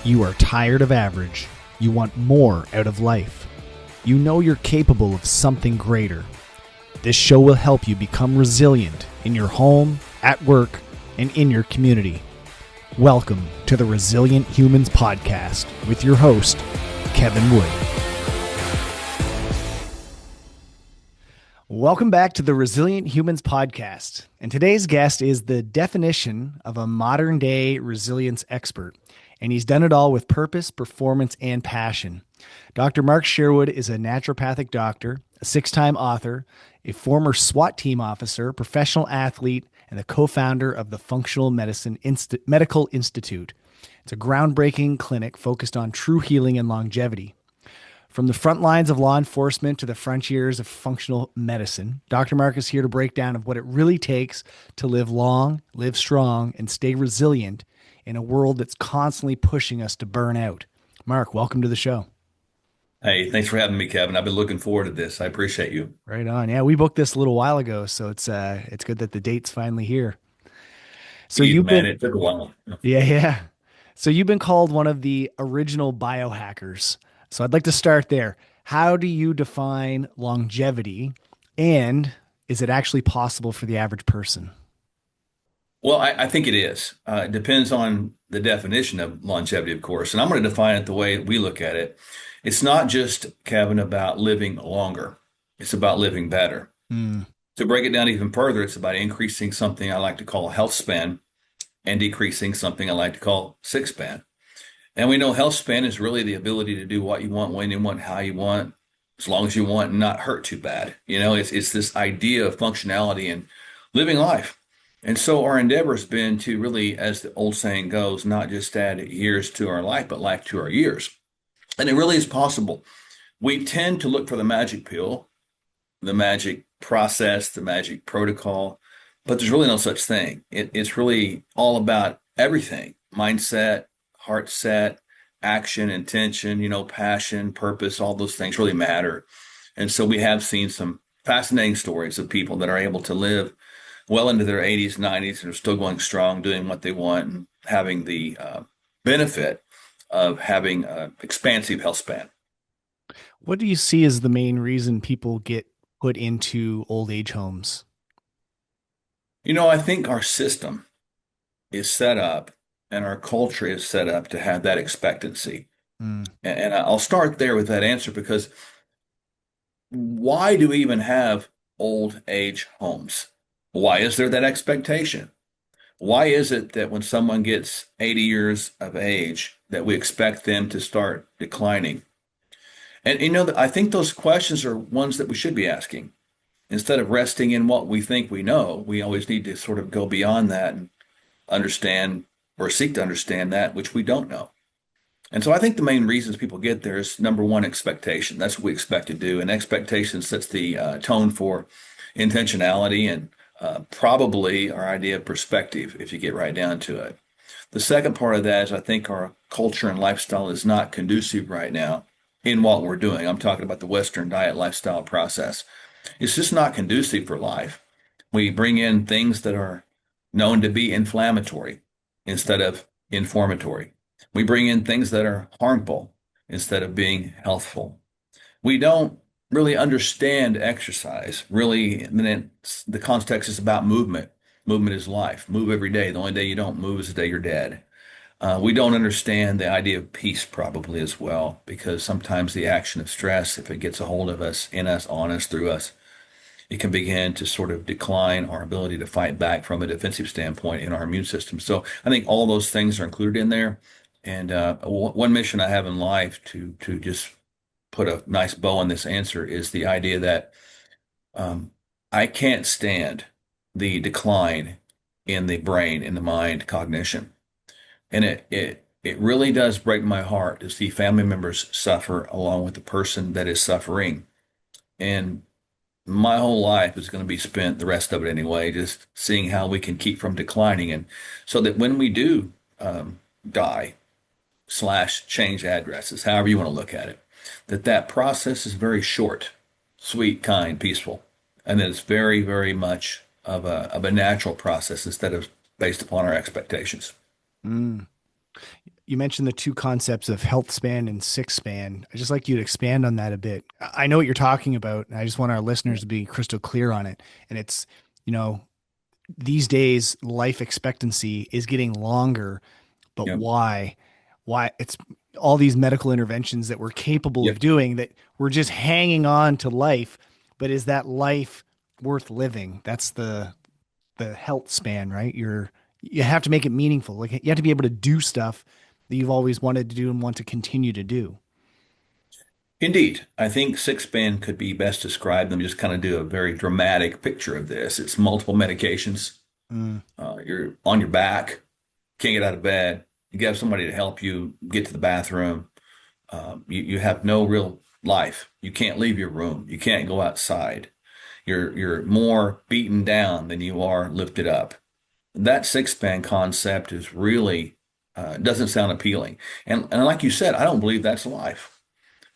You are tired of average. You want more out of life. You know you're capable of something greater. This show will help you become resilient in your home, at work, and in your community. Welcome to the Resilient Humans Podcast with your host, Kevin Wood. Welcome back to the Resilient Humans Podcast. And today's guest is the definition of a modern day resilience expert. And he's done it all with purpose, performance, and passion. Dr. Mark Sherwood is a naturopathic doctor, a 6-time author, a former SWAT team officer, professional athlete, and the co-founder of the Functional Medicine Medical Institute. It's a groundbreaking clinic focused on true healing and longevity. From the front lines of law enforcement to the frontiers of functional medicine, Dr. Mark is here to break down of what it really takes to live long, live strong, and stay resilient in a world that's constantly pushing us to burn out. Mark, welcome to the show. Hey, thanks for having me, Kevin. I've been looking forward to this. I appreciate you. Right on. Yeah, we booked this a little while ago, so it's good that the date's finally here. So Geez, you've man, been, it took a while. yeah. So you've been called one of the original biohackers. So I'd like to start there. How do you define longevity, and is it actually possible for the average person? Well, I think it is. It depends on the definition of longevity, of course. And I'm going to define it the way we look at it. It's not just, Kevin, about living longer. It's about living better. Mm, To break it down even further, it's about increasing something I like to call health span and decreasing something I like to call sickspan. And we know health span is really the ability to do what you want, when you want, how you want, as long as you want, and not hurt too bad. You know, it's this idea of functionality and living life. And so our endeavor has been to really, as the old saying goes, not just add years to our life, but life to our years. And it really is possible. We tend to look for the magic pill, the magic process, the magic protocol, but there's really no such thing. It's really all about everything: mindset, heart set, action, intention, passion, purpose, all those things really matter. And so we have seen some fascinating stories of people that are able to live well into their 80s, 90s, and are still going strong, doing what they want, and having the benefit of having an expansive health span. what do you see as the main reason people get put into old age homes? I think our system is set up and our culture is set up to have that expectancy. Mm, And I'll start there with that answer because why do we even have old age homes? Why is there that expectation? Why is it that when someone gets 80 years of age that we expect them to start declining? And I think those questions are ones that we should be asking. Instead of resting in what we think we know, we always need to sort of go beyond that and understand or seek to understand that which we don't know. And so I think the main reasons people get there is number one, expectation. That's what we expect to do. And expectation sets the tone for intentionality and probably our idea of perspective, if you get right down to it. The second part of that is I think our culture and lifestyle is not conducive right now in what we're doing. I'm talking about the Western diet lifestyle process. It's just not conducive for life. We bring in things that are known to be inflammatory instead of informatory. We bring in things that are harmful instead of being healthful. We don't really understand exercise. Really, the context is about movement. Movement is life. Move every day. The only day you don't move is the day you're dead. We don't understand the idea of peace probably as well, because sometimes the action of stress, if it gets a hold of us, in us, on us, through us, it can begin to sort of decline our ability to fight back from a defensive standpoint in our immune system. So I think all those things are included in there. And one mission I have in life to just put a nice bow on this answer is the idea that I can't stand the decline in the brain, in the mind, cognition. And it really does break my heart to see family members suffer along with the person that is suffering. And my whole life is going to be spent, the rest of it anyway, just seeing how we can keep from declining. And so that when we do die, slash change addresses, however you want to look at it, that process is very short, sweet, kind, peaceful, and that it's very, very much of a natural process instead of based upon our expectations. mm. you mentioned the two concepts of health span and sick span. I just like you to expand on that a bit. I know what you're talking about, and I just want our listeners to be crystal clear on it. And it's, you know, these days life expectancy is getting longer, but Yep. why? Why it's all these medical interventions that we're capable of Yep. doing that we're just hanging on to life, but is that life worth living? That's the health span, right? You have to make it meaningful. Like you have to be able to do stuff that you've always wanted to do and want to continue to do. Indeed, I think sickspan could be best described. Let me just kind of do a very dramatic picture of this. It's multiple medications. Mm. You're on your back, can't get out of bed. You have somebody to help you get to the bathroom. You have no real life. You can't leave your room. You can't go outside. You're more beaten down than you are lifted up. That sickspan concept is really doesn't sound appealing. And like you said, I don't believe that's life.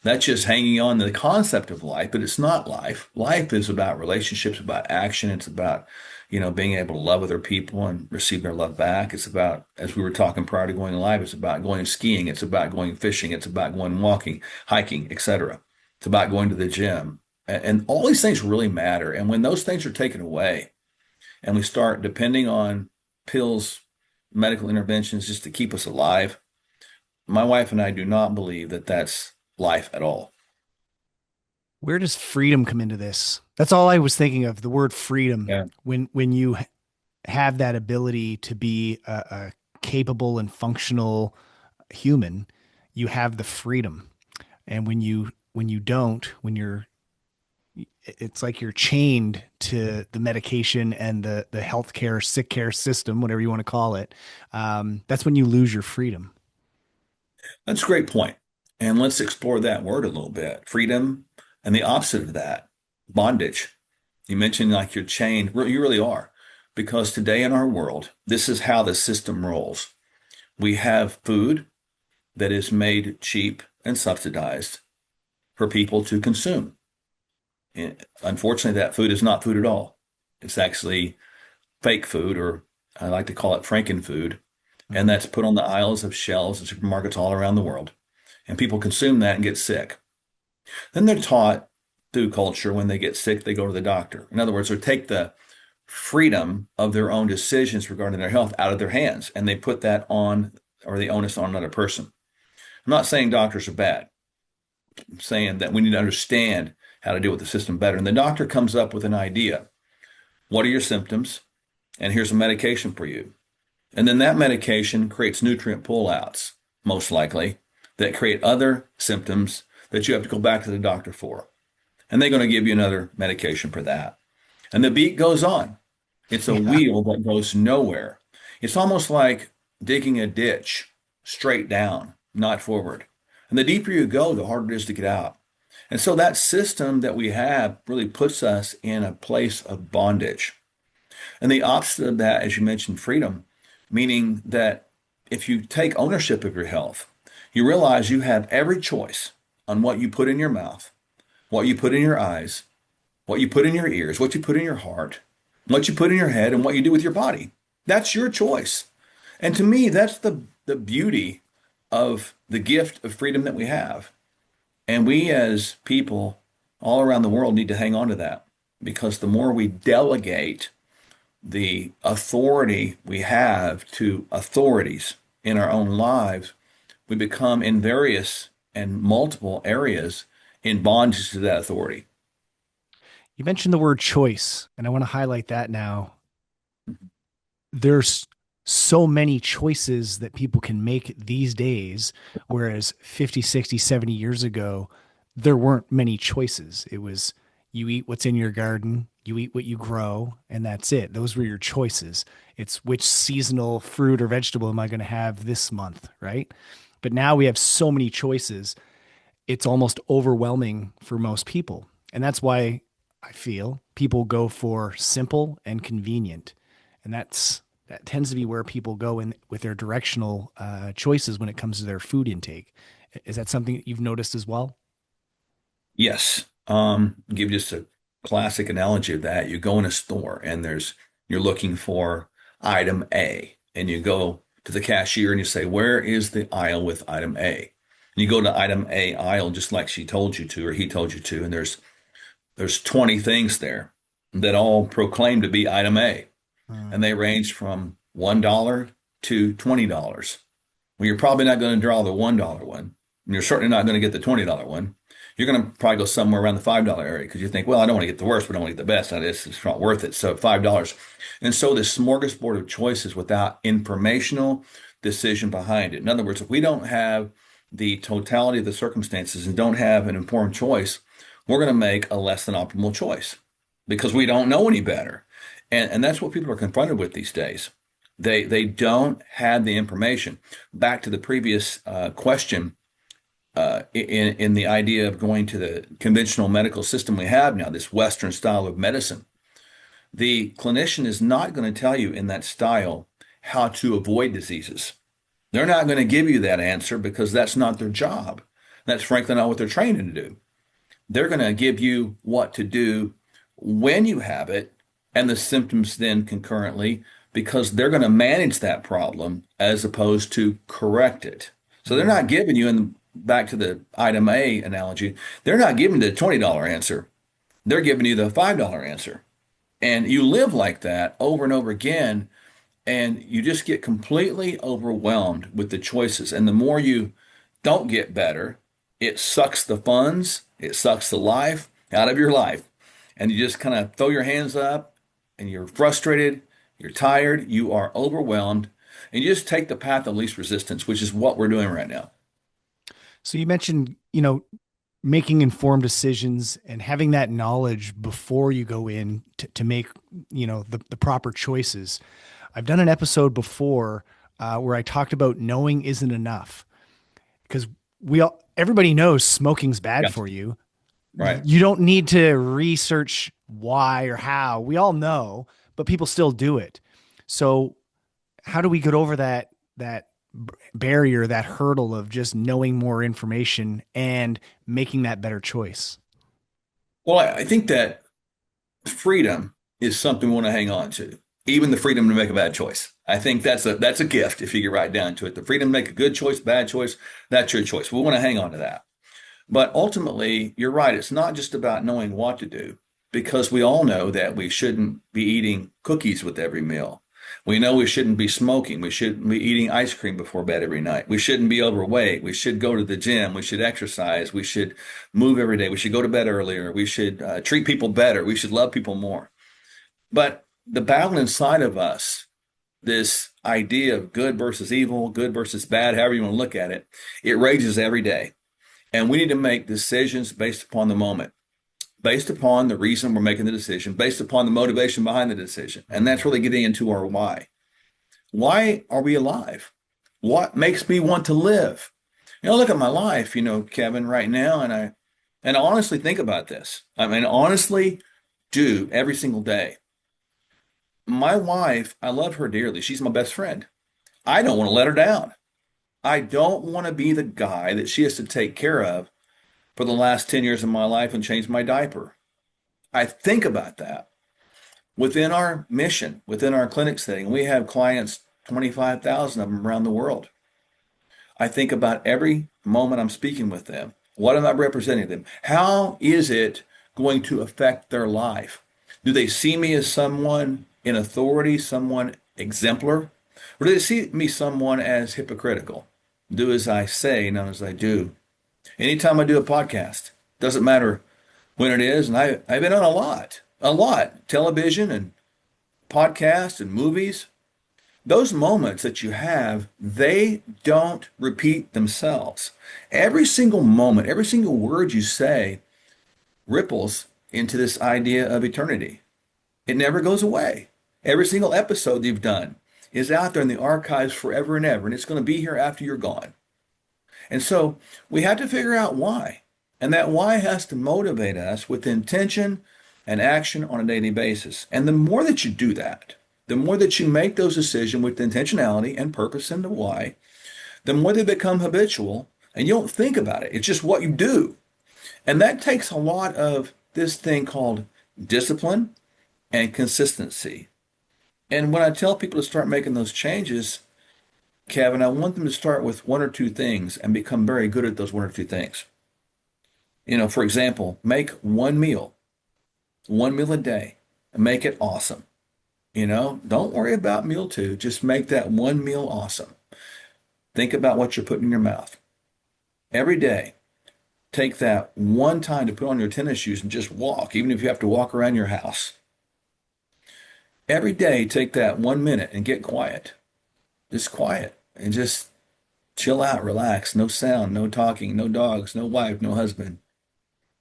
That's just hanging on to the concept of life, but it's not life. Life is about relationships, about action. It's about, being able to love other people and receive their love back. It's about, as we were talking prior to going live, it's about going skiing. It's about going fishing. It's about going walking, hiking, etc. It's about going to the gym. And all these things really matter. And when those things are taken away and we start depending on pills, medical interventions just to keep us alive, my wife and I do not believe that that's life at all. Where does freedom come into this? That's all I was thinking of, the word freedom. Yeah. When you have that ability to be a capable and functional human, you have the freedom. And when you don't, when you're it's like you're chained to the medication and the healthcare, sick care system, whatever you want to call it. That's when you lose your freedom. That's a great point. And let's explore that word a little bit. Freedom and the opposite of that, bondage. You mentioned like you're chained. You really are. Because today in our world, this is how the system rolls. We have food that is made cheap and subsidized for people to consume. And unfortunately, that food is not food at all. It's actually fake food, or I like to call it Franken food. And Mhm. that's put on the aisles of shelves in supermarkets all around the world. And people consume that and get sick. Then they're taught through culture when they get sick, they go to the doctor. In other words, they take the freedom of their own decisions regarding their health out of their hands and they put that on or the onus on another person. I'm not saying doctors are bad. I'm saying that we need to understand how to deal with the system better. And the doctor comes up with an idea. What are your symptoms? And here's a medication for you. And then that medication creates nutrient pullouts, most likely, that create other symptoms that you have to go back to the doctor for. And they're going to give you another medication for that. And the beat goes on. It's a Yeah. wheel that goes nowhere. It's almost like digging a ditch straight down, not forward. And the deeper you go, the harder it is to get out. And so that system that we have really puts us in a place of bondage. And the opposite of that, as you mentioned, freedom, meaning that if you take ownership of your health, you realize you have every choice on what you put in your mouth, what you put in your eyes, what you put in your ears, what you put in your heart, what you put in your head, and what you do with your body. That's your choice. And to me, that's the beauty of the gift of freedom that we have. And we as people all around the world need to hang on to that because the more we delegate the authority we have to authorities in our own lives, we become in various and multiple areas in bondage to that authority. You mentioned the word choice, and I want to highlight that now. There's so many choices that people can make these days, whereas 50, 60, 70 years ago, there weren't many choices. It was you eat what's in your garden, you eat what you grow, and that's it. Those were your choices. It's which seasonal fruit or vegetable am I going to have this month, right? But now we have so many choices, it's almost overwhelming for most people. And that's why I feel people go for simple and convenient. And that tends to be where people go in with their directional choices when it comes to their food intake. Is that something that you've noticed as well? Yes. Give just a classic analogy of that. You go in a store and you're looking for item A and you go to the cashier and you say, where is the aisle with item A? And you go to item A aisle just like she told you to or he told you to, and there's 20 things there that all proclaim to be item A, and Mm. they range from $1 to $20. Well, you're probably not going to draw the $1 one, and you're certainly not going to get the $20 one. You're going to probably go somewhere around the $5 area because you think, well, I don't want to get the worst, but I want to get the best. It's not worth it. So $5. And so this smorgasbord of choices without informational decision behind it. In other words, if we don't have the totality of the circumstances and don't have an informed choice, we're going to make a less than optimal choice because we don't know any better. And that's what people are confronted with these days. They don't have the information. Back to the previous question, in the idea of going to the conventional medical system we have now, this Western style of medicine, the clinician is not going to tell you in that style how to avoid diseases. They're not going to give you that answer because that's not their job. That's frankly not what they're trained to do. They're going to give you what to do when you have it and the symptoms then concurrently because they're going to manage that problem as opposed to correct it. So they're not Mm. giving you, in back to the item A analogy, they're not giving you the $20 answer. They're giving you the $5 answer. And you live like that over and over again, and you just get completely overwhelmed with the choices. And the more you don't get better, it sucks the funds, it sucks the life out of your life. And you just kind of throw your hands up and you're frustrated, you're tired, you are overwhelmed, and you just take the path of least resistance, which is what we're doing right now. So you mentioned, making informed decisions and having that knowledge before you go in to make, the proper choices. I've done an episode before where I talked about knowing isn't enough because everybody knows smoking's bad Yeah, for you. right. You don't need to research why or how. We all know, but people still do it. So how do we get over that barrier, that hurdle of just knowing more information and making that better choice? Well, I think that freedom is something we want to hang on to, even the freedom to make a bad choice. I think that's a gift if you get right down to it. The freedom to make a good choice, bad choice, that's your choice. We want to hang on to that. But ultimately, you're right. It's not just about knowing what to do, because we all know that we shouldn't be eating cookies with every meal. We know we shouldn't be smoking. We shouldn't be eating ice cream before bed every night. We shouldn't be overweight. We should go to the gym. We should exercise. We should move every day. We should go to bed earlier. We should treat people better. We should love people more. But the battle inside of us, this idea of good versus evil, good versus bad, however you want to look at it, it rages every day. And we need to make decisions based upon the moment, based upon the reason we're making the decision, based upon the motivation behind the decision. And that's really getting into our why. Why are we alive? What makes me want to live? Look at my life, Kevin, right now, and I honestly think about this. I mean, honestly do every single day. My wife, I love her dearly. She's my best friend. I don't want to let her down. I don't want to be the guy that she has to take care of for the last 10 years of my life and change my diaper. I think about that. Within our mission, within our clinic setting, we have clients, 25,000 of them around the world. I think about every moment I'm speaking with them. What am I representing them? How is it going to affect their life? Do they see me as someone in authority, someone exemplar? Or do they see me someone as hypocritical? Do as I say, not as I do. Anytime I do a podcast, doesn't matter when it is, and I've been on a lot, television and podcasts and movies. Those moments that you have, they don't repeat themselves. Every single moment, every single word you say ripples into this idea of eternity. It never goes away. Every single episode you've done is out there in the archives forever and ever, and it's going to be here after you're gone. And so we have to figure out why. And that why has to motivate us with intention and action on a daily basis. And the more that you do that, the more that you make those decisions with intentionality and purpose and the why, the more they become habitual and you don't think about it. It's just what you do. And that takes a lot of this thing called discipline and consistency. And when I tell people to start making those changes, Kevin, I want them to start with one or two things and become very good at those one or two things. For example, make one meal a day, and make it awesome. Don't worry about meal two. Just make that one meal awesome. Think about what you're putting in your mouth. Every day, take that one time to put on your tennis shoes and just walk, even if you have to walk around your house. Every day, take that 1 minute and get quiet. Just quiet and just chill out, relax. No sound, no talking, no dogs, no wife, no husband.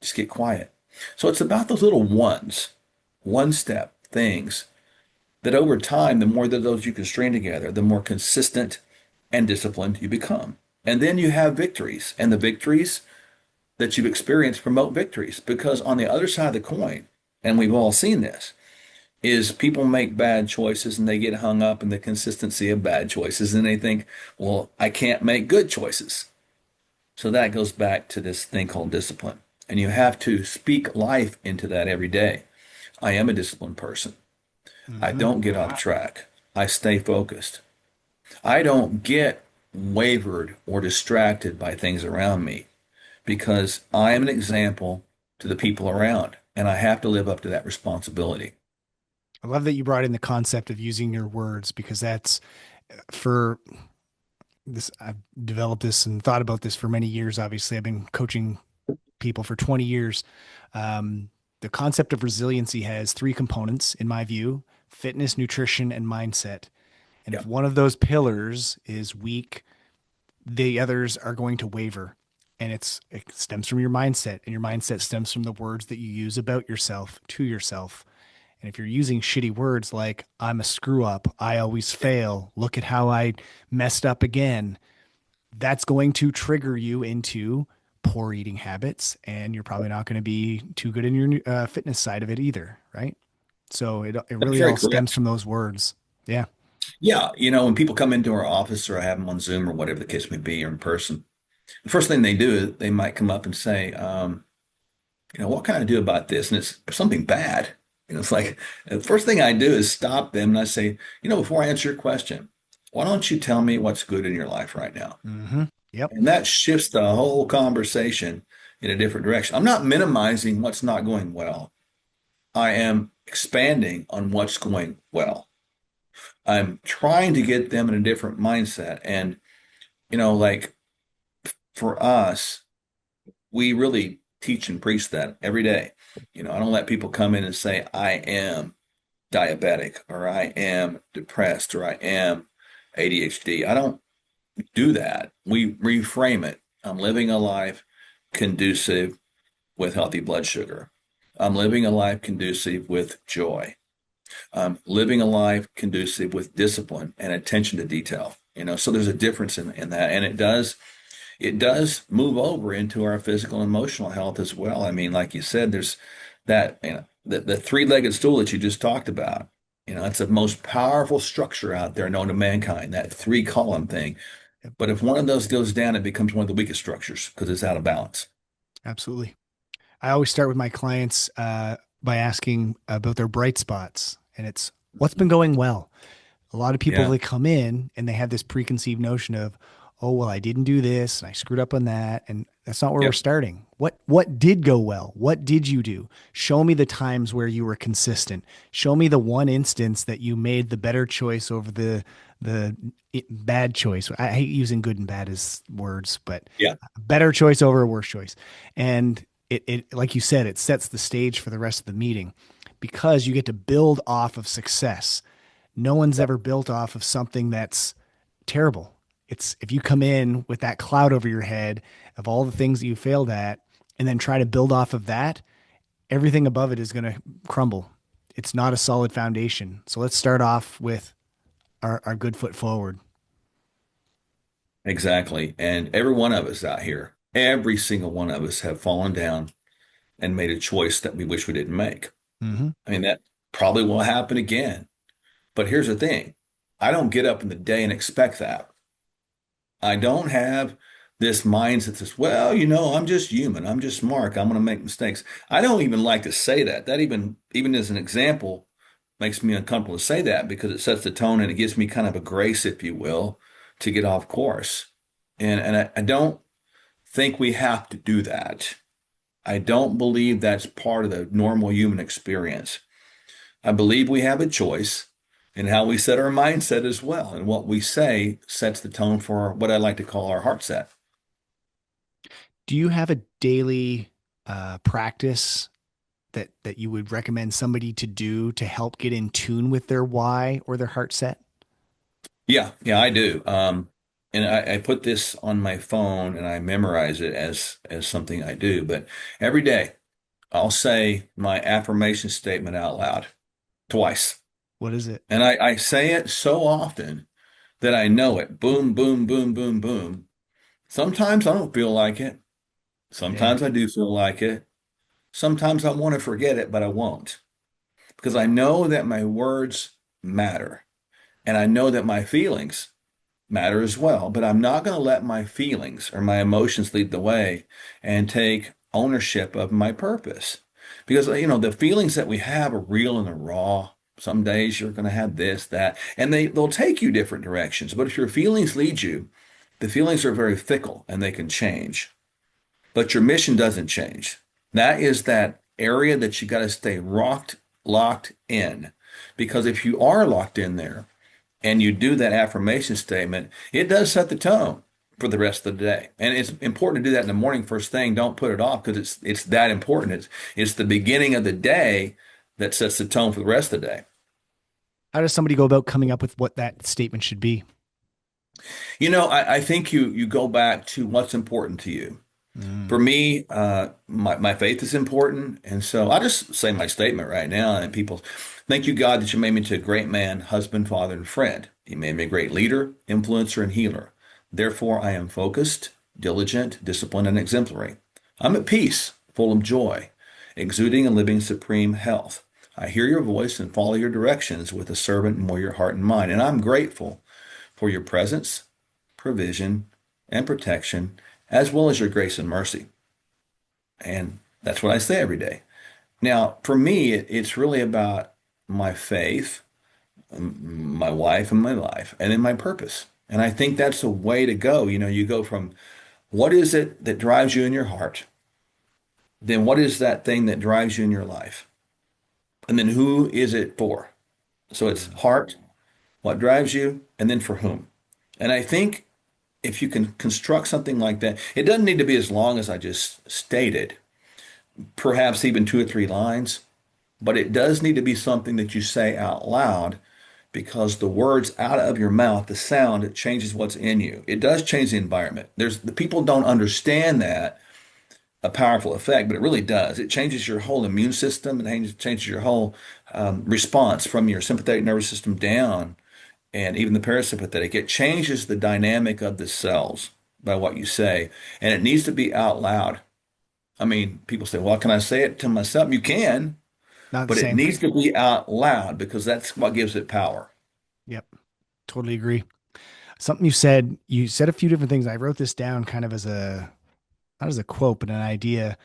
Just get quiet. So it's about those little ones, one step things that over time, the more that those you can string together, the more consistent and disciplined you become. And then you have victories, and the victories that you've experienced promote victories because on the other side of the coin, and we've all seen this, is people make bad choices and they get hung up in the consistency of bad choices and they think, well, I can't make good choices. So that goes back to this thing called discipline. And you have to speak life into that every day. I am a disciplined person. I Mm-hmm. don't get off track. I stay focused. I don't get wavered or distracted by things around me because I am an example to the people around and I have to live up to that responsibility. I love that you brought in the concept of using your words because that's for this. I've developed this and thought about this for many years. Obviously, I've been coaching people for 20 years. The concept of resiliency has three components, in my view: fitness, nutrition, and mindset. And Yeah, if one of those pillars is weak, the others are going to waver. And it stems from your mindset, and your mindset stems from the words that you use about yourself to yourself. And if you're using shitty words like, I'm a screw up, I always fail, look at how I messed up again, that's going to trigger you into poor eating habits. And you're probably not going to be too good in your fitness side of it either. Right. So it that's really very all stems correct. from those words. Yeah. Yeah, when people come into our office or I have them on Zoom or whatever the case may be or in person, the first thing they do is they might come up and say, what can I do about this? And it's something bad. It's like the first thing I do is stop them and I say, before I answer your question, why don't you tell me what's good in your life right now? Mm-hmm. Yep. And that shifts the whole conversation in a different direction. I'm not minimizing what's not going well. I am expanding on what's going well. I'm trying to get them in a different mindset. And, like for us, we really teach and preach that every day. I don't let people come in and say, I am diabetic or I am depressed or I am ADHD. I don't do that. We reframe it. I'm living a life conducive with healthy blood sugar. I'm living a life conducive with joy. I'm living a life conducive with discipline and attention to detail. So there's a difference in that. And it does move over into our physical and emotional health as well. I mean, like you said, there's that, the three-legged stool that you just talked about. It's the most powerful structure out there known to mankind, that three-column thing. Yep. But if one of those goes down, it becomes one of the weakest structures because it's out of balance. Absolutely. I always start with my clients by asking about their bright spots, and it's what's been going well. A lot of people, Yeah. they come in and they have this preconceived notion of, oh, well, I didn't do this and I screwed up on that. And that's not where we're Yep. starting. What did go well? What did you do? Show me the times where you were consistent. Show me the one instance that you made the better choice over the bad choice. I hate using good and bad as words, but Yeah. better choice over a worse choice. And it like you said, it sets the stage for the rest of the meeting because you get to build off of success. No one's ever built off of something that's terrible. It's if you come in with that cloud over your head of all the things that you failed at and then try to build off of that, everything above it is going to crumble. It's not a solid foundation. So let's start off with our good foot forward. Exactly. And every one of us out here, every single one of us have fallen down and made a choice that we wish we didn't make. Mm-hmm. I mean, that probably will happen again. But here's the thing. I don't get up in the day and expect that. I don't have this mindset that says, well, I'm just human. I'm just Mark. I'm going to make mistakes. I don't even like to say that. That even as an example makes me uncomfortable to say that because it sets the tone and it gives me kind of a grace, if you will, to get off course. And I don't think we have to do that. I don't believe that's part of the normal human experience. I believe we have a choice in how we set our mindset as well. And what we say sets the tone for what I like to call our heart set. Do you have a daily practice that you would recommend somebody to do to help get in tune with their why or their heart set? Yeah, I do. And I put this on my phone and I memorize it as something I do. But every day I'll say my affirmation statement out loud twice. What is it? And I say it so often that I know it. Boom, boom, boom, boom, boom. Sometimes I don't feel like it. Yeah. Sometimes I do feel like it. Sometimes I want to forget it, but I won't because I know that my words matter and I know that my feelings matter as well. But I'm not going to let my feelings or my emotions lead the way and take ownership of my purpose. Because, the feelings that we have are real and they're raw. Some days you're going to have this, that, and they'll take you different directions. But if your feelings lead you, the feelings are very fickle and they can change. But your mission doesn't change. That is that area that you got to stay locked in. Because if you are locked in there, and you do that affirmation statement, it does set the tone for the rest of the day. And it's important to do that in the morning first thing. Don't put it off because it's that important. It's the beginning of the day that sets the tone for the rest of the day. How does somebody go about coming up with what that statement should be? I think you go back to what's important to you. Mm. For me, my faith is important. And so I just say my statement right now. And people, thank you, God, that you made me into a great man, husband, father, and friend. You made me a great leader, influencer, and healer. Therefore, I am focused, diligent, disciplined, and exemplary. I'm at peace, full of joy, exuding and living supreme health. I hear your voice and follow your directions with a servant warrior heart and mind. And I'm grateful for your presence, provision, and protection, as well as your grace and mercy. And that's what I say every day. Now, for me, it's really about my faith, my wife, and my life, and then my purpose. And I think that's the way to go. You go from what is it that drives you in your heart? Then what is that thing that drives you in your life? And then who is it for? So it's heart, what drives you, and then for whom. And I think if you can construct something like that, it doesn't need to be as long as I just stated, perhaps even two or three lines, but it does need to be something that you say out loud because the words out of your mouth, the sound, it changes what's in you. It does change the environment. The people don't understand that a powerful effect, but it really does. It changes your whole immune system. It changes your whole response from your sympathetic nervous system down and even the parasympathetic. It changes the dynamic of the cells by what you say, and it needs to be out loud. I mean, people say, well, can I say it to myself? You can, Not the but it same. needs to be out loud because that's what gives it power. Yep. Totally agree. Something you said a few different things. I wrote this down kind of as not as a quote, but an idea.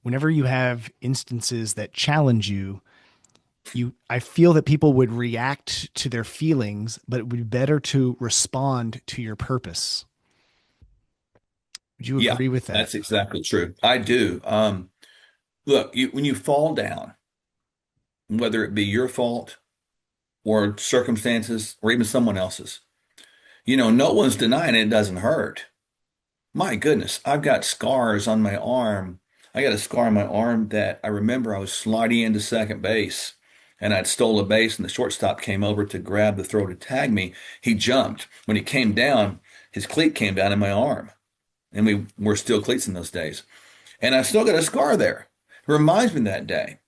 Whenever you have instances that challenge you, I feel that people would react to their feelings, but it would be better to respond to your purpose. Would you Yeah, agree with that? that's exactly true. I do. Look, when you fall down, whether it be your fault or circumstances or even someone else's, no one's denying it doesn't hurt. My goodness, I've got scars on my arm. I got a scar on my arm that I remember I was sliding into second base and I'd stole a base and the shortstop came over to grab the throw to tag me. He jumped. When he came down, his cleat came down in my arm. And we were still cleats in those days. And I still got a scar there. It reminds me of that day.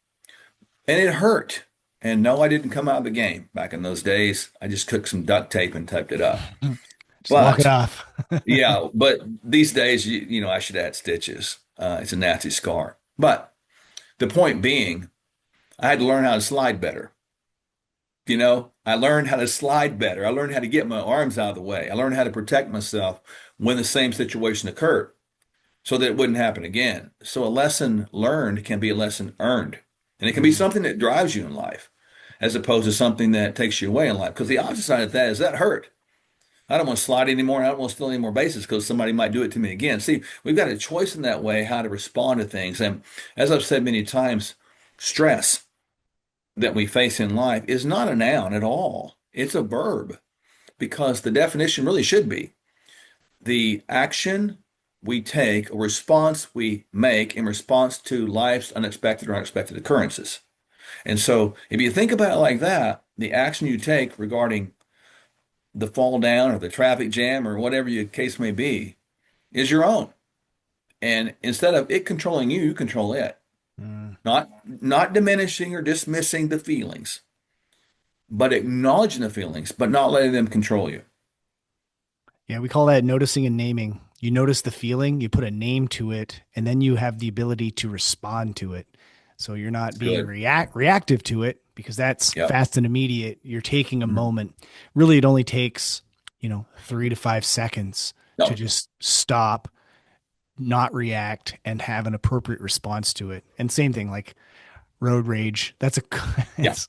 And it hurt. And no, I didn't come out of the game back in those days. I just took some duct tape and taped it up. Just walk it But off. yeah, but these days, I should add stitches. It's a nasty scar. But the point being, I had to learn how to slide better. I learned how to slide better. I learned how to get my arms out of the way. I learned how to protect myself when the same situation occurred so that it wouldn't happen again. So a lesson learned can be a lesson earned. And it can be Mm. something that drives you in life as opposed to something that takes you away in life. Because the opposite side of that is that hurt. I don't want to slide anymore. I don't want to steal any more bases because somebody might do it to me again. See, we've got a choice in that way how to respond to things. And as I've said many times, stress that we face in life is not a noun at all. It's a verb because the definition really should be the action we take, a response we make in response to life's unexpected or unexpected occurrences. And so if you think about it like that, the action you take regarding the fall down or the traffic jam or whatever your case may be is your own. And instead of it controlling you, you control it. Mm. Not diminishing or dismissing the feelings, but acknowledging the feelings, but not letting them control you. Yeah, we call that noticing and naming. You notice the feeling, you put a name to it, and then you have the ability to respond to it. So you're not It's being good. reactive to it because that's Yep. fast and immediate. You're taking a Mhm. moment. Really, it only takes, 3 to 5 seconds to No. just stop, not react, and have an appropriate response to it. And same thing, like road rage. That's a Yeah. it's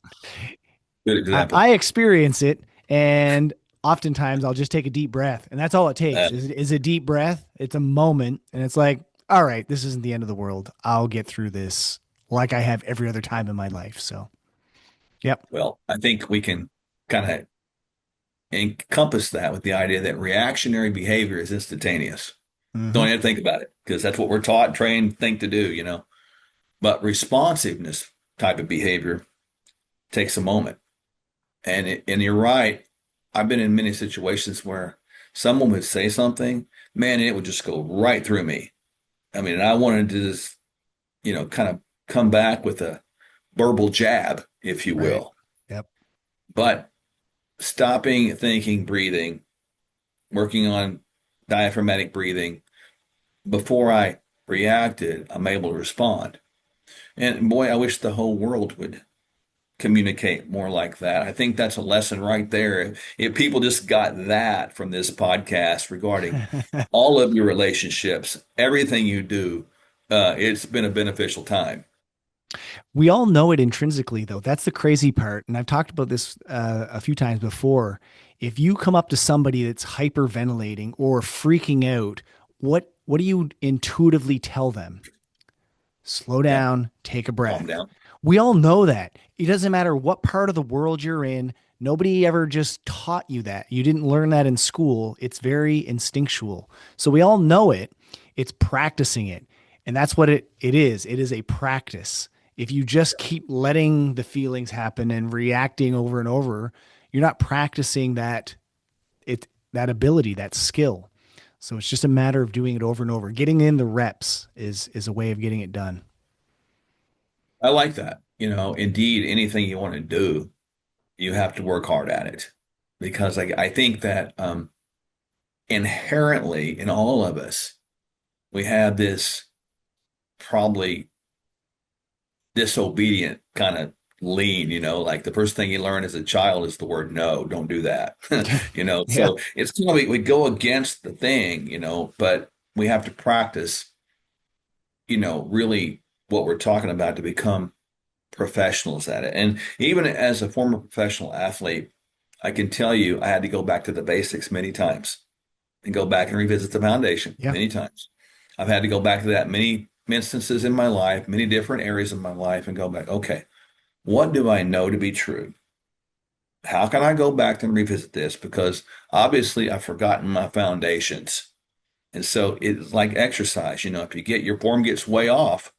Good I, example. I experience it, and oftentimes I'll just take a deep breath, and that's all it Uh, takes is a deep breath. It's a moment, and it's like, all right, this isn't the end of the world. I'll get through this like I have every other time in my life. So, yep. well, I think we can kind of encompass that with the idea that reactionary behavior is instantaneous. Don't Hmm. even think about it because that's what we're taught, trained, think to do. But responsiveness type of behavior takes a moment. And you're right. I've been in many situations where someone would say something, man, and it would just go right through me. I mean, and I wanted to just, kind of come back with a verbal jab, if you Right. will. Yep. But stopping, thinking, breathing, working on diaphragmatic breathing before I reacted, I'm able to respond. And boy, I wish the whole world would communicate more like that. I think that's a lesson right there. If people just got that from this podcast regarding all of your relationships, everything you do, it's been a beneficial time. We all know it intrinsically, though. That's the crazy part. And I've talked about this a few times before. If you come up to somebody that's hyperventilating or freaking out, what do you intuitively tell them? Slow Yeah, down, take a calm breath. down. We all know that. It doesn't matter what part of the world you're in. Nobody ever just taught you that. You didn't learn that in school. It's very instinctual. So we all know it. It's practicing it. And that's what it is. It is a practice. If you just keep letting the feelings happen and reacting over and over, you're not practicing that ability, that skill. So it's just a matter of doing it over and over. Getting in the reps is a way of getting it done. I like that. Indeed, anything you want to do, you have to work hard at it because I think that inherently in all of us, we have this probably disobedient kind of like the first thing you learn as a child is the word no, don't do that. Yeah. So it's kind of we go against the thing, but we have to practice, really what we're talking about to become professionals at it. And even as a former professional athlete, I can tell you I had to go back to the basics many times and go back and revisit the foundation Yeah. many times. I've had to go back to that many instances in my life, many different areas of my life, and go back, okay, what do I know to be true? How can I go back and revisit this? Because obviously I've forgotten my foundations. And so it's like exercise. If your form gets way off,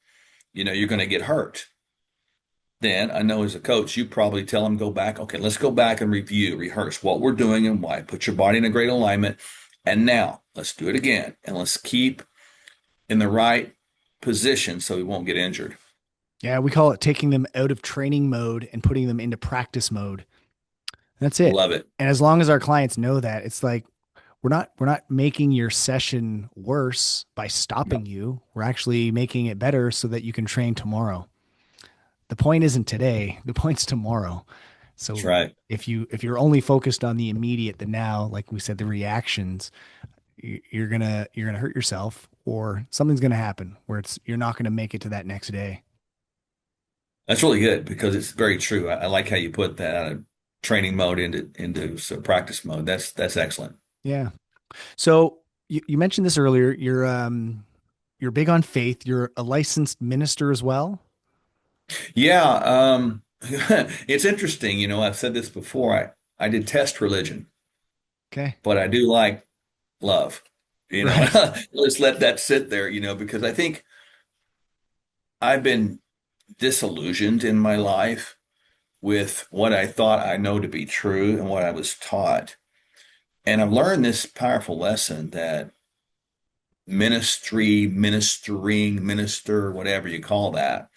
you're going to get hurt. Then I know as a coach, you probably tell them go back. Okay, let's go back and review, rehearse what we're doing and why. Put your body in a great alignment. And now let's do it again. And let's keep in the right position so we won't get injured. Yeah, we call it taking them out of training mode and putting them into practice mode. That's it. Love it. And as long as our clients know that, it's like we're not making your session worse by No, stopping you. We're actually making it better so that you can train tomorrow. The point isn't today, the point's tomorrow. that's So right. if you're only focused on the immediate, the now, like we said, the reactions, you're gonna hurt yourself or something's gonna happen where you're not gonna make it to that next day. That's really good because it's very true. I like how you put that out of training mode into practice mode. That's excellent. Yeah. So you mentioned this earlier. You're big on faith. You're a licensed minister as well. Yeah, it's interesting. I've said this before. I detest religion, Okay. but I do like love. Right. Let's let that sit there, because I think I've been disillusioned in my life with what I thought I know to be true and what I was taught. And I've learned this powerful lesson that ministry, ministering, minister, whatever you call that,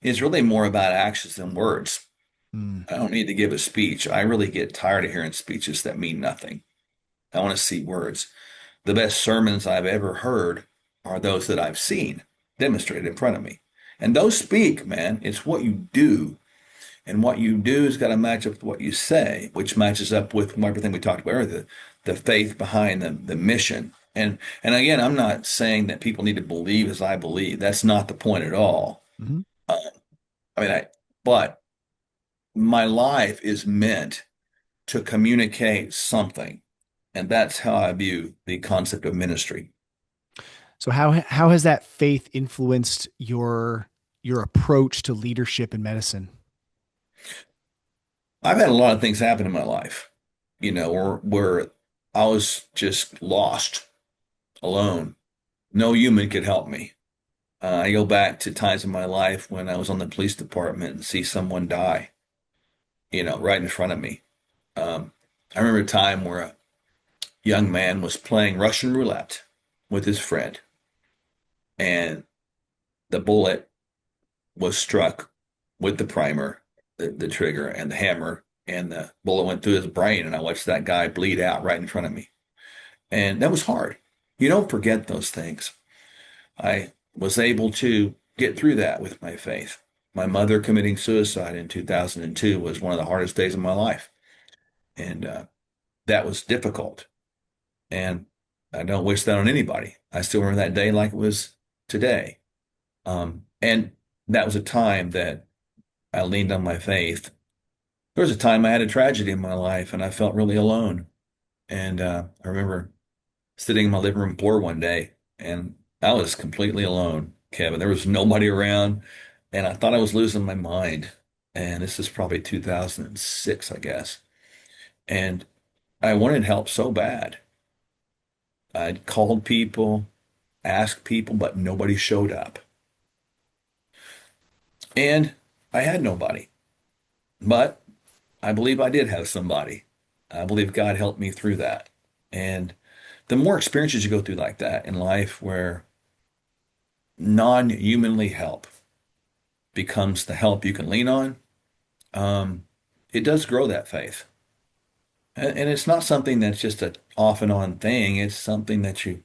is really more about actions than words. Mm, I don't need to give a speech. I really get tired of hearing speeches that mean nothing. I want to see words. The best sermons I've ever heard are those that I've seen demonstrated in front of me. And those speak, man. It's what you do. And what you do has got to match up with what you say, which matches up with everything we talked about earlier, the faith behind the mission. And again, I'm not saying that people need to believe as I believe. That's not the point at all. mhm. Uh, I mean, but my life is meant to communicate something. And that's how I view the concept of ministry. So how has that faith influenced your approach to leadership in medicine? I've had a lot of things happen in my life, where I was just lost, alone. No human could help me. I go back to times in my life when I was on the police department and see someone die, right in front of me. I remember a time where a young man was playing Russian roulette with his friend, and the bullet was struck with the primer, the trigger, and the hammer, and the bullet went through his brain, and I watched that guy bleed out right in front of me. And that was hard. You don't forget those things. I was able to get through that with my faith. My mother committing suicide in 2002 was one of the hardest days of my life. And that was difficult. And I don't wish that on anybody. I still remember that day like it was today. And that was a time that I leaned on my faith. There was a time I had a tragedy in my life and I felt really alone. And I remember sitting in my living room floor one day and I was completely alone, Kevin. There was nobody around and I thought I was losing my mind. And this is probably 2006, I guess. And I wanted help so bad. I'd called people, asked people, but nobody showed up. And I had nobody. But I believe I did have somebody. I believe God helped me through that. And the more experiences you go through like that in life where non-humanly help becomes the help you can lean on, um, it does grow that faith. And it's not something that's just a off and on thing. It's something that you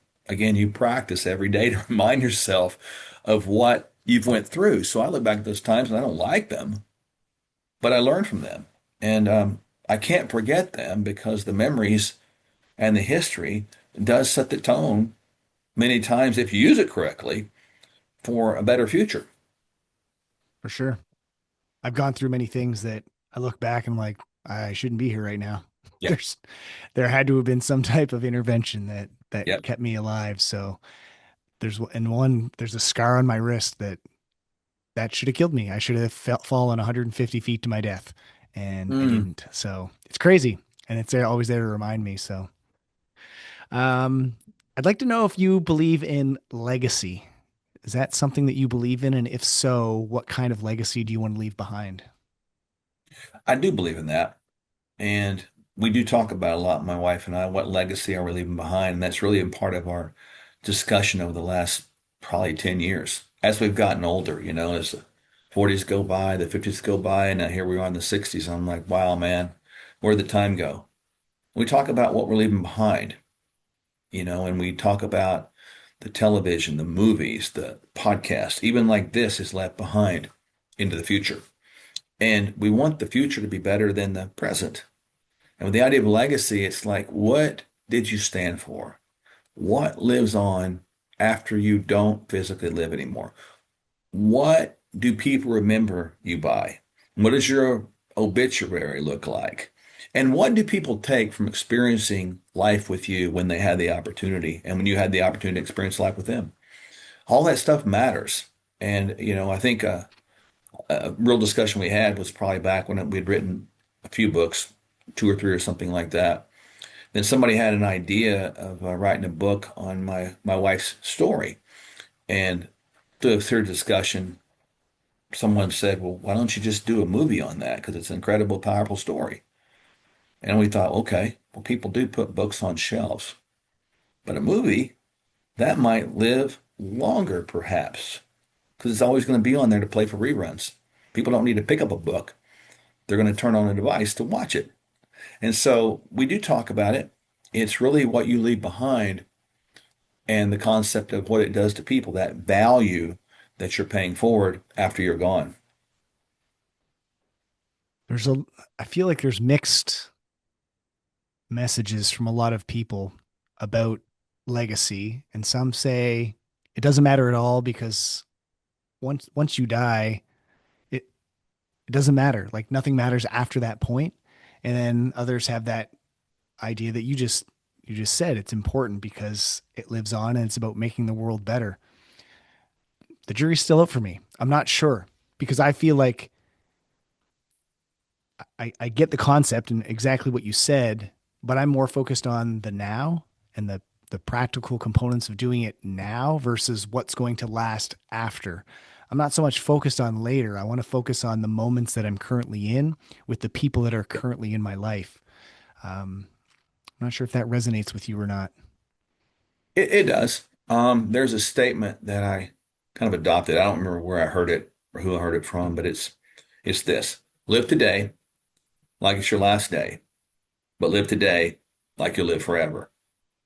practice every day to remind yourself of what you've went through. So I look back at those times and I don't like them, but I learned from them. And I can't forget them because the memories and the history does set the tone many times, if you use it correctly, for a better future. For sure. I've gone through many things that I look back and I'm like, I shouldn't be here right now. Yeah. There's there had to have been some type of intervention that Yep. kept me alive. So there's a scar on my wrist that should have killed me. I should have fallen 150 feet to my death, and I Mm. didn't. So it's crazy, and it's there, always there to remind me. So, um, I'd like to know if you believe in legacy. Is that something that you believe in? And if so, what kind of legacy do you want to leave behind? I do believe in that. And we do talk about a lot, my wife and I, what legacy are we leaving behind? And that's really been part of our discussion over the last probably 10 years. As we've gotten older, as the 40s go by, the 50s go by, and now here we are in the 60s. I'm like, wow, man, where'd the time go? We talk about what we're leaving behind, and we talk about the television, the movies, the podcast, even like this is left behind into the future. And we want the future to be better than the present. And with the idea of legacy, it's like, what did you stand for? What lives on after you don't physically live anymore? What do people remember you by? What does your obituary look like? And what do people take from experiencing life with you when they had the opportunity and when you had the opportunity to experience life with them? All that stuff matters. And, I think a real discussion we had was probably back when we had written a few books, two or three or something like that. Then somebody had an idea of writing a book on my wife's story. And through a third discussion, someone said, well, why don't you just do a movie on that? Because it's an incredible, powerful story. And we thought, okay, well, people do put books on shelves, but a movie that might live longer, perhaps, because it's always going to be on there to play for reruns. People don't need to pick up a book. They're going to turn on a device to watch it. And so we do talk about it. It's really what you leave behind and the concept of what it does to people, that value that you're paying forward after you're gone. There's a, I feel like there's mixed messages from a lot of people about legacy, and some say it doesn't matter at all because once you die, it it doesn't matter. Like nothing matters after that point. And then others have that idea that you just said it's important because it lives on and it's about making the world better. The jury's still out for me. I'm not sure because I feel like I get the concept and exactly what you said, but I'm more focused on the now and the practical components of doing it now versus what's going to last after. I'm not so much focused on later. I want to focus on the moments that I'm currently in with the people that are currently in my life. I'm not sure if that resonates with you or not. It does. There's a statement that I kind of adopted. I don't remember where I heard it or who I heard it from, but it's this. Live today like it's your last day, but live today like you'll live forever.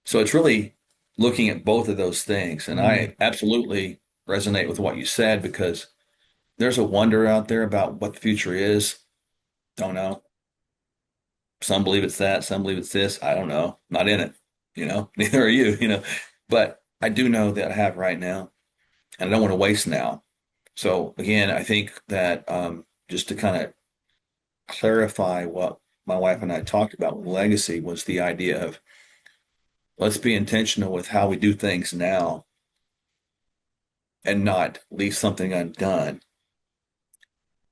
So it's really looking at both of those things. And Mm, I absolutely resonate with what you said because there's a wonder out there about what the future is. Don't know. Some believe it's that, some believe it's this. I don't know. Not in it, neither are you. But I do know that I have right now, and I don't want to waste now. So again, I think that just to kind of clarify what my wife and I talked about with legacy was the idea of let's be intentional with how we do things now and not leave something undone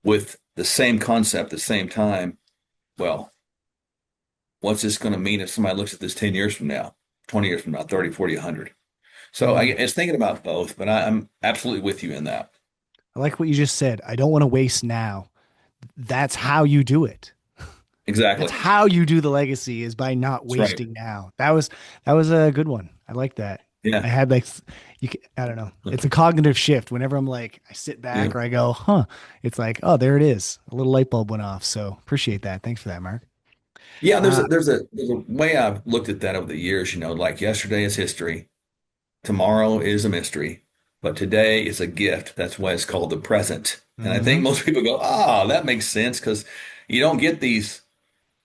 with the same concept at the same time. Well, what's this going to mean if somebody looks at this 10 years from now, 20 years from now, 30, 40, 100? So mm. it's thinking about both, but I'm absolutely with you in that. I like what you just said. I don't want to waste now. That's how you do it. That's Exactly. how you do the legacy is by not That's right. wasting now. That was a good one. I like that. I Yeah. had like I don't know. It's a cognitive shift. Whenever I'm like I sit Yeah. back or I go, huh? It's like, oh, there it is. A little light bulb went off. So appreciate that. Thanks for that, Mark. Yeah. There's Uh, a, there's a, there's a way I've looked at that over the years, like yesterday is history. Tomorrow is a mystery, but today is a gift. That's why it's called the present. And I think mhm. most people go, that makes sense because you don't get these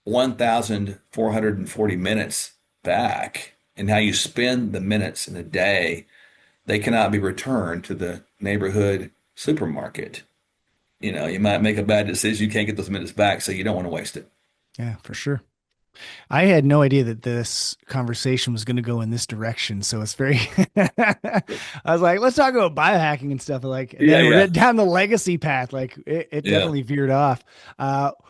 1,440 minutes back. And how you spend the minutes in a day, they cannot be returned to the neighborhood supermarket. You might make a bad decision. You can't get those minutes back, so you don't want to waste it. Yeah, for sure. I had no idea that this conversation was going to go in this direction. So it's very, I was like, let's talk about biohacking and stuff. Like, and Yeah, then we're yeah, down the legacy path. Like it yeah, definitely veered off.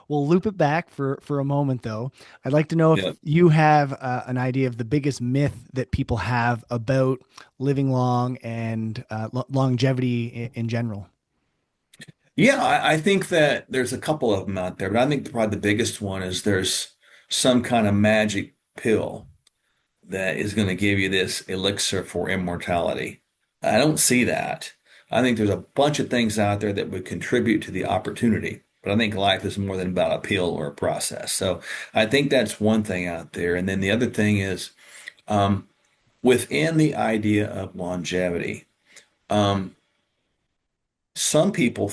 We'll loop it back for a moment though. I'd like to know if yeah. you have an idea of the biggest myth that people have about living long and longevity in general. Yeah, I think that there's a couple of them out there, but I think probably the biggest one is there's some kind of magic pill that is going to give you this elixir for immortality. I don't see that. I think there's a bunch of things out there that would contribute to the opportunity, but I think life is more than about a pill or a process. So I think that's one thing out there. And then the other thing is within the idea of longevity, um, some people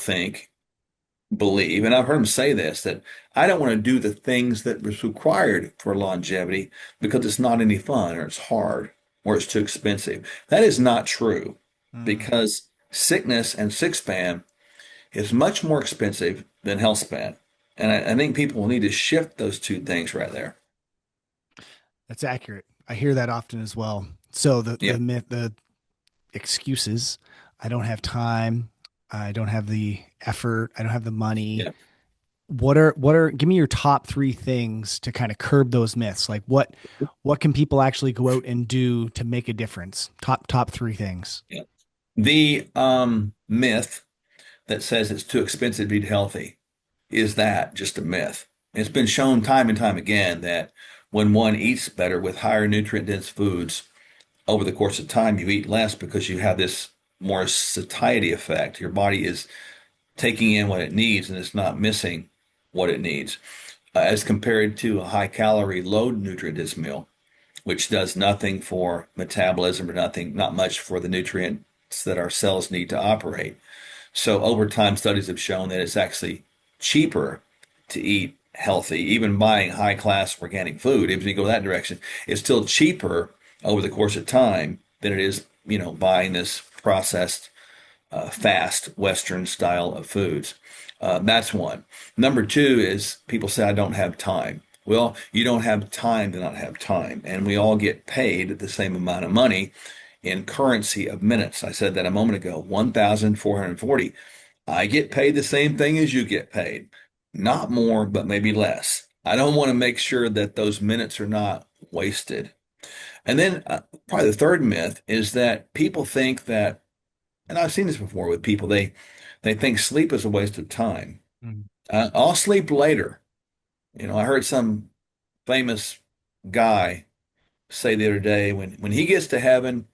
believe, and I've heard them say this, that I don't want to do the things that was required for longevity because it's not any fun or it's hard or it's too expensive. That is not true Mm, because sickness and sickspan is much more expensive than Healthspan. And I think people will need to shift those two things right there. That's accurate. I hear that often as well. So the Yep. myth, the excuses, I don't have time, I don't have the effort, I don't have the money. Yeah. What are give me your top three things to kind of curb those myths? Like what can people actually go out and do to make a difference? Top three things. Yeah. The myth that says it's too expensive to eat healthy is that just a myth. It's been shown time and time again that when one eats better with higher nutrient dense foods over the course of time, you eat less because you have this more satiety effect. Your body is taking in what it needs and it's not missing what it needs, as compared to a high calorie, low nutrient dense meal, which does nothing for metabolism or nothing, not much for the nutrients that our cells need to operate. So over time, studies have shown that it's actually cheaper to eat healthy, even buying high class organic food. If you go that direction, it's still cheaper over the course of time than it is, buying this processed, fast Western style of foods. That's one. Number two is people say, I don't have time. Well, you don't have time to not have time. And we all get paid the same amount of money in currency of minutes. I said that a moment ago, 1,440. I get paid the same thing as you get paid, not more, but maybe less. I don't want to make sure that those minutes are not wasted. And then probably the third myth is that people think that, and I've seen this before with people, they think sleep is a waste of time. Mm. I'll sleep later. I heard some famous guy say the other day when he gets to heaven,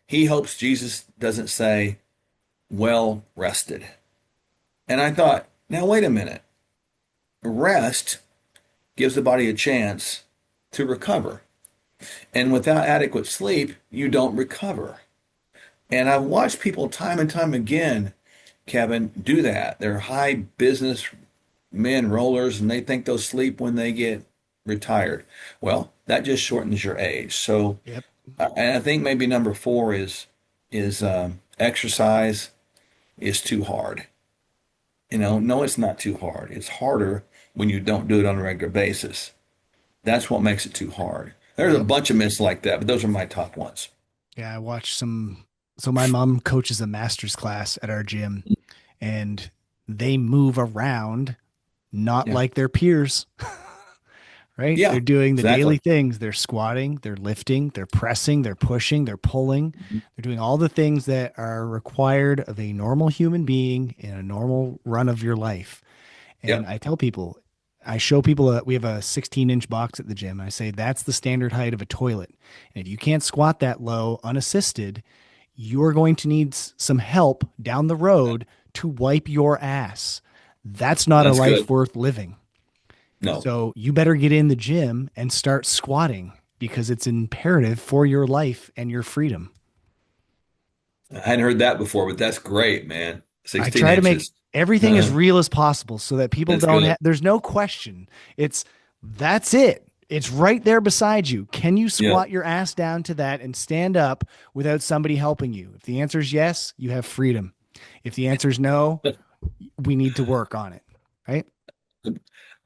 he hopes Jesus doesn't say, well rested. And I thought, now wait a minute. Rest gives the body a chance to recover. And without adequate sleep, you don't recover. And I've watched people time and time again, Kevin, do that. They're high business men, rollers, and they think they'll sleep when they get retired. Well, that just shortens your age. So, Yep. and I think maybe number four is exercise is too hard. No, it's not too hard. It's harder when you don't do it on a regular basis. That's what makes it too hard. There's a Yep. bunch of myths like that, but those are my top ones. Yeah, I watched some. So my mom coaches a master's class at our gym, and they move around not Yeah. like their peers, right? They're Yeah, doing the daily exactly. things. They're squatting, they're lifting, they're pressing, they're pushing, they're pulling. Mhm. They're doing all the things that are required of a normal human being in a normal run of your life. And Yep, I tell people, I show people that we have a 16-inch box at the gym. I say that's the standard height of a toilet. And if you can't squat that low unassisted, you're going to need some help down the road to wipe your ass. That's not a that's life good. worth living. No, So you better get in the gym and start squatting because it's imperative for your life and your freedom. I hadn't heard that before, but that's great, man. I 16 try to make inches. everything as real as possible so that people That's don't good. have, there's no question. That's it. It's right there beside you. Can you Yeah. squat your ass down to that and stand up without somebody helping you? If the answer is yes, you have freedom. If the answer is no, we need to work on it. Right?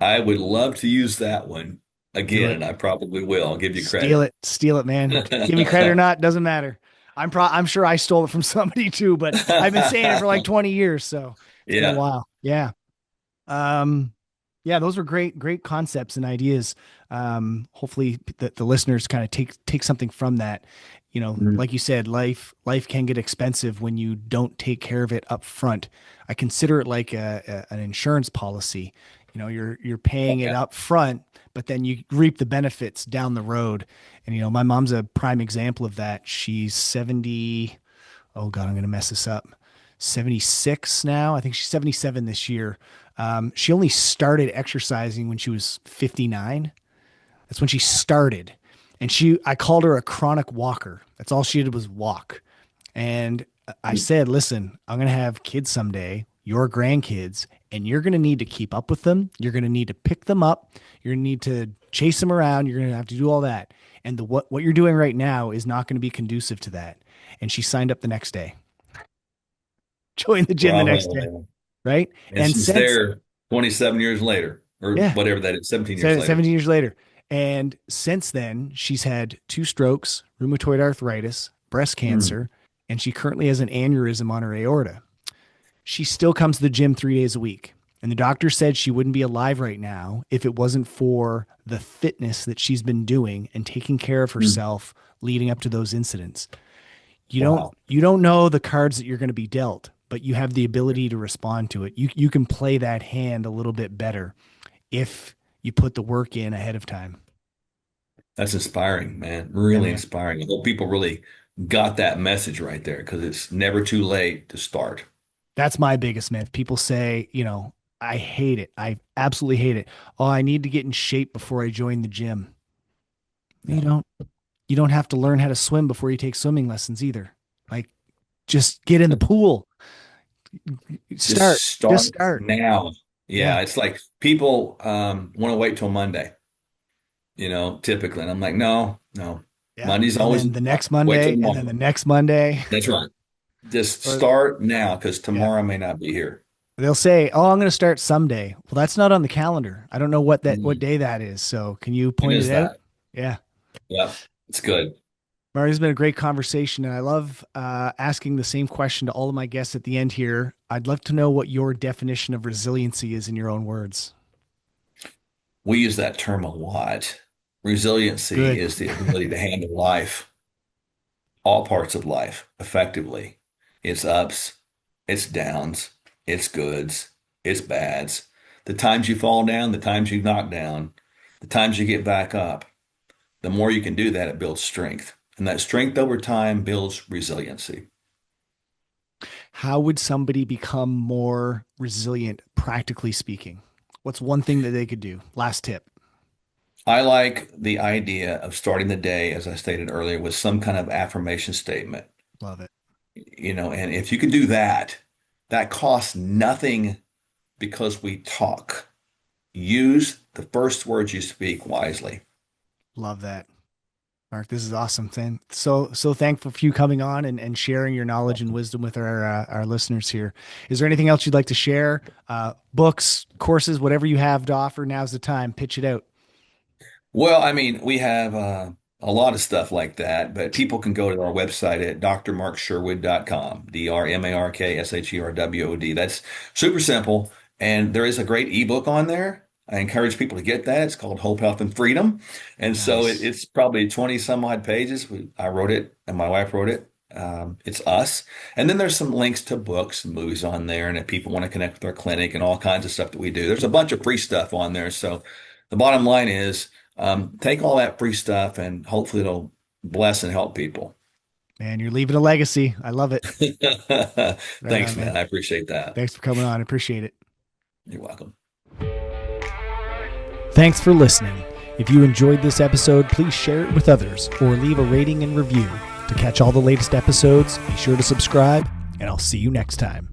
I would love to use that one Do again, it. and I probably will. I'll give you credit. Steal it, man. Give me credit or not, doesn't matter. I'm sure I stole it from somebody too, but I've been saying it for like 20 years, so it's been a Yeah. while. Yeah. Um, yeah, those were great concepts and ideas. Hopefully the listeners kind of take something from that. Mhm. Like you said, life can get expensive when you don't take care of it up front. I consider it like an insurance policy. You're paying it Yeah. up front, but then you reap the benefits down the road. And my mom's a prime example of that. She's 70. Oh God, I'm gonna mess this up. 76 now. I think she's 77 this year. She only started exercising when she was 59. That's when she started. And I called her a chronic walker. That's all she did was walk. And I said, listen, I'm going to have kids someday, your grandkids, and you're going to need to keep up with them. You're going to need to pick them up. You're going to need to chase them around. You're going to have to do all that. And what you're doing right now is not going to be conducive to that. And she signed up the next day, joined the gym the next day. Bravo. Right. And And she's since there. 27 years later, or Yeah. whatever that is, 17 years later. 17 years later. And since then, she's had 2 strokes, rheumatoid arthritis, breast Mm, cancer, and she currently has an aneurysm on her aorta. She still comes to the gym 3 days a week. And the doctor said she wouldn't be alive right now if it wasn't for the fitness that she's been doing and taking care of mm. herself leading up to those incidents. You don't Wow. you don't know the cards that you're going to be dealt, but you have the ability to respond to it. You can play that hand a little bit better if you put the work in ahead of time. That's inspiring, man. Yeah, Really man. inspiring. I hope people really got that message right there because it's never too late to start. That's my biggest myth. People say, I hate it. I absolutely hate it. Oh, I need to get in shape before I join the gym. You No, don't you don't have to learn how to swim before you take swimming lessons either. Like just get in the pool. just Start. Just start start. now. Yeah. Yeah, it's like people want to wait till Monday, typically. And I'm like, no, no. Yeah. Monday's And always then the not. next Wait till Monday and then tomorrow. the next Monday. That's right. Just Or start now because yeah. tomorrow may not be here. They'll say, "Oh, I'm going to start someday." Well, that's not on the calendar. I don't know what Mm. day that is. So, can you When point is it out? that? Yeah. Yeah, it's good. Marty, it's been a great conversation, and I love asking the same question to all of my guests at the end here. I'd love to know what your definition of resiliency is in your own words. We use that term a lot. Resiliency Good. is the ability to handle life, all parts of life, effectively. It's ups, it's downs, it's goods, it's bads. The times you fall down, the times you knock down, the times you get back up. The more you can do that, it builds strength. And that strength over time builds resiliency. How would somebody become more resilient, practically speaking? What's one thing that they could do? Last tip. I like the idea of starting the day, as I stated earlier, with some kind of affirmation statement. Love it. And if you can do that, that costs nothing because we talk. Use the first words you speak wisely. Love that. Mark, this is awesome. So thankful for you coming on and sharing your knowledge and wisdom with our listeners here. Is there anything else you'd like to share? Books, courses, whatever you have to offer, now's the time. Pitch it out. Well, I mean, we have a lot of stuff like that, but people can go to our website at drmarksherwood.com, drmarkshewod. That's super simple. And there is a great ebook on there. I encourage people to get that. It's called Hope, Health, and Freedom. And so Nice. it's probably 20 some odd pages. I wrote it and my wife wrote it. It's us. And then there's some links to books and movies on there. And if people want to connect with our clinic and all kinds of stuff that we do, there's a bunch of free stuff on there. So the bottom line is, take all that free stuff and hopefully it'll bless and help people. Man, you're leaving a legacy. I love it. Right on, Thanks, man. man. I appreciate that. Thanks for coming on. I appreciate it. You're welcome. Thanks for listening. If you enjoyed this episode, please share it with others or leave a rating and review. To catch all the latest episodes, be sure to subscribe, and I'll see you next time.